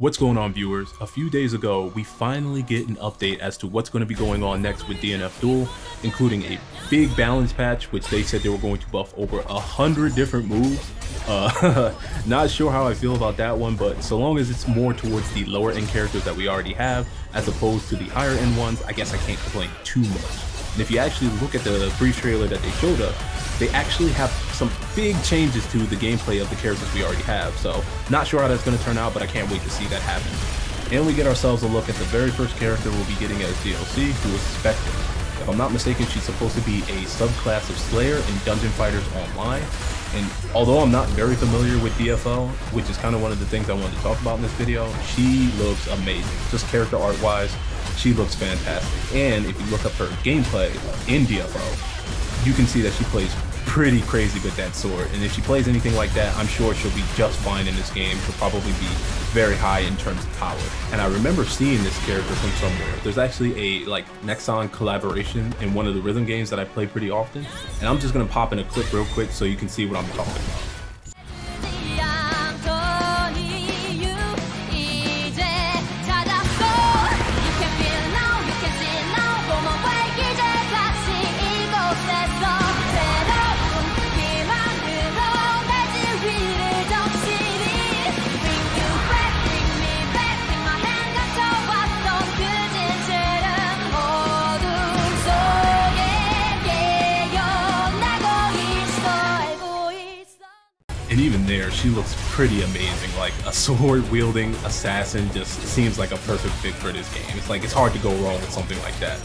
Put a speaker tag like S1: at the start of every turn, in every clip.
S1: What's going on, viewers? A few days ago, we finally get an update as to what's going to be going on next with DNF Duel, including a big balance patch, which they said they were going to buff over 100 different moves. Not sure how I feel about that one, but so long as it's more towards the lower end characters that we already have, as opposed to the higher end ones, I guess I can't complain too much. And if you actually look at the brief trailer that they showed us, they actually have some big changes to the gameplay of the characters we already have. So not sure how that's going to turn out, but I can't wait to see that happen. And we get ourselves a look at the very first character we'll be getting as DLC, who is Spectre. If I'm not mistaken, she's supposed to be a subclass of Slayer in Dungeon Fighters Online. And although I'm not very familiar with DFO, which is kind of one of the things I wanted to talk about in this video, she looks amazing. Just character art wise, she looks fantastic. And if you look up her gameplay in DFO, you can see that she plays pretty crazy with that sword, and if she plays anything like that, I'm sure she'll be just fine in this game. She'll probably be very high in terms of power. And I remember seeing this character from somewhere. There's actually a Nexon collaboration in one of the rhythm games that I play pretty often, and I'm just gonna pop in a clip real quick so you can see what I'm talking about. And even there, she looks pretty amazing. Like a sword-wielding assassin just seems like a perfect fit for this game. It's like, it's hard to go wrong with something like that.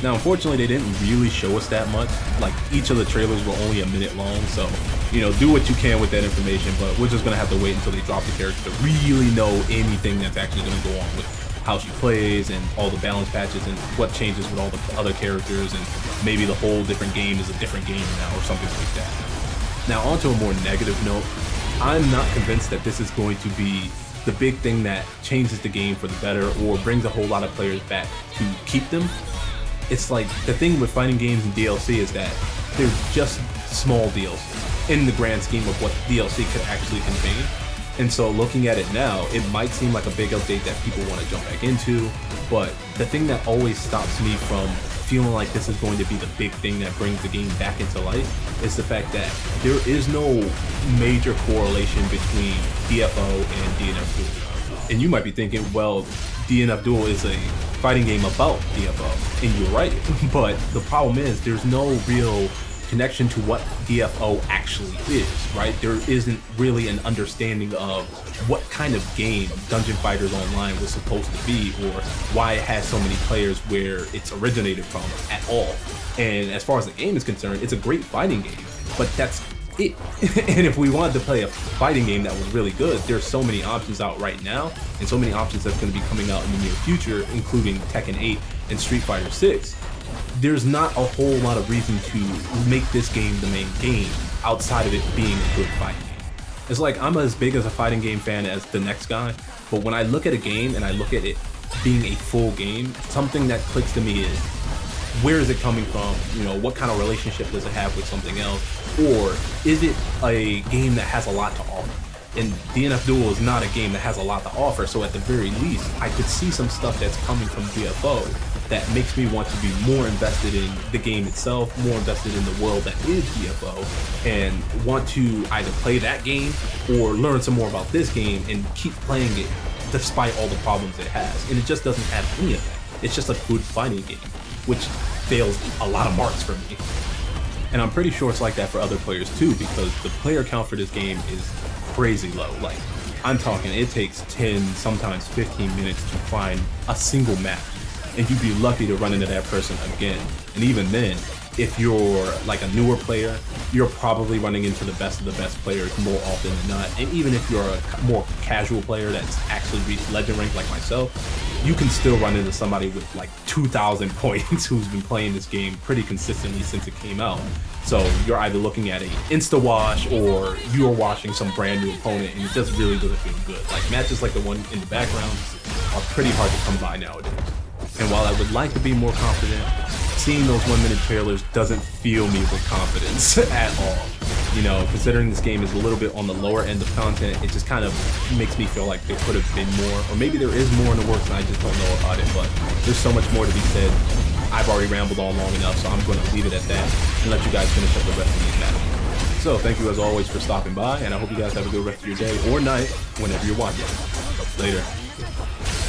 S1: Now, unfortunately, they didn't really show us that much. Like, each of the trailers were only a minute long, so, you know, do what you can with that information, but we're just gonna have to wait until they drop the character to really know anything that's actually gonna go on with how she plays and all the balance patches and what changes with all the other characters, and maybe the whole different game is a different game now or something like that. Now, onto a more negative note, I'm not convinced that this is going to be the big thing that changes the game for the better or brings a whole lot of players back to keep them. It's like, the thing with fighting games and DLC is that they're just small deals in the grand scheme of what DLC could actually contain. And so looking at it now, it might seem like a big update that people want to jump back into, but the thing that always stops me from feeling like this is going to be the big thing that brings the game back into life is the fact that there is no major correlation between DFO and DNF Duel. And you might be thinking, well, DNF Duel is a fighting game about DFO, and you're right, but the problem is there's no real connection to what DFO actually is, right? There isn't really an understanding of what kind of game Dungeon Fighters Online was supposed to be, or why it has so many players where it's originated from at all. And as far as the game is concerned, it's a great fighting game, but that's it. And if we wanted to play a fighting game that was really good, there's so many options out right now, and so many options that's going to be coming out in the near future, including Tekken 8 and Street Fighter 6. There's not a whole lot of reason to make this game the main game outside of it being a good fighting game. It's like, I'm as big as a fighting game fan as the next guy, but when I look at a game and I look at it being a full game, something that clicks to me is, where is it coming from? You know, what kind of relationship does it have with something else? Or is it a game that has a lot to offer? And DNF Duel is not a game that has a lot to offer, so at the very least, I could see some stuff that's coming from DFO that makes me want to be more invested in the game itself, more invested in the world that is DFO, and want to either play that game or learn some more about this game and keep playing it despite all the problems it has. And it just doesn't have any of that. It's just a good fighting game, which fails a lot of marks for me. And I'm pretty sure it's like that for other players too, because the player count for this game is crazy low. Like, I'm talking, it takes 10, sometimes 15 minutes to find a single match, and you'd be lucky to run into that person again. And even then, if you're like a newer player, you're probably running into the best of the best players more often than not. And even if you're a more casual player that's actually reached legend rank like myself, you can still run into somebody with like 2,000 points who's been playing this game pretty consistently since it came out. So you're either looking at a insta wash or you're washing some brand new opponent, and it just really doesn't feel good. Like, matches like the one in the background are pretty hard to come by nowadays. And while I would like to be more confident, seeing those 1-minute trailers doesn't fill me with confidence at all. you know, considering this game is a little bit on the lower end of content, it just kind of makes me feel like there could have been more, or maybe there is more in the works and I just don't know about it, but there's so much more to be said. I've already rambled on long enough, so I'm going to leave it at that and let you guys finish up the rest of these matches. So thank you as always for stopping by, and I hope you guys have a good rest of your day or night whenever you're watching. Later.